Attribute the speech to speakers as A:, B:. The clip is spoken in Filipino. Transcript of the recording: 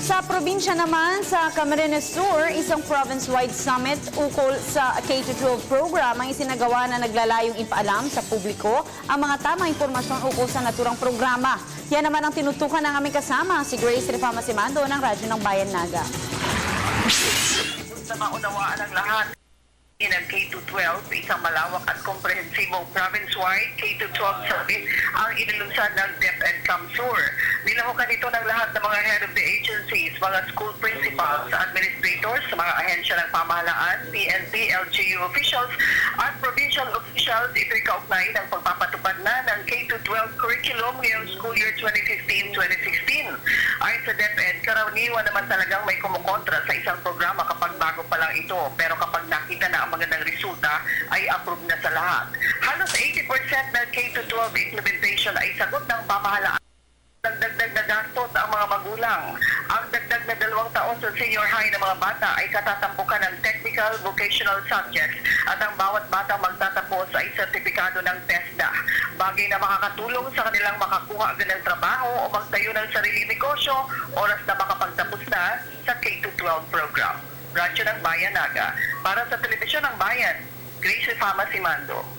A: Sa probinsya naman, sa Camarines Sur, isang province-wide summit ukol sa K-12 program ang isinagawa na naglalayong ipaalam sa publiko ang mga tamang impormasyon ukol sa naturang programa. Yan naman ang tinutukan ng aming kasama, si Grace Rifama Simando ng Radyo ng Bayan Naga.
B: Sa maunawaan ng lahat, ng K-12, isang malawak at komprehensibong province-wide K-12 summit ang inilunsad ng DepEd Camsur. Nilahukan ito ng lahat ng mga head of the agencies, mga school principals, administrators, mga ahensya ng pamahalaan, PNP, LGU officials, at provincial officials. Ito'y kaugnay ng pagpapatupad na ng K-12 curriculum ngayong school year 2015-2016. Ayon sa DepEd, karaniwan naman talagang may kumukontra sa isang programa kapag bago pa lang ito, pero kapag nakita na ang magandang resulta ay approve na sa lahat. Halos 80% ng K-12 implementation ay sagot ng pamahalaan. Dagdag na gastos ang mga magulang. Ang dagdag na 2 taon sa senior high ng mga bata ay katatampukan ng technical vocational subjects at ang bawat bata magtatapos ay sertipikado ng TESDA. Bagay na makakatulong sa kanilang makakuha agad ng trabaho o magtayo ng sariling negosyo oras na makapagtapos na sa K-12 program. Radyo ng Bayan Naga. Para sa Telebisyon ng Bayan, Grace Rifama Simando.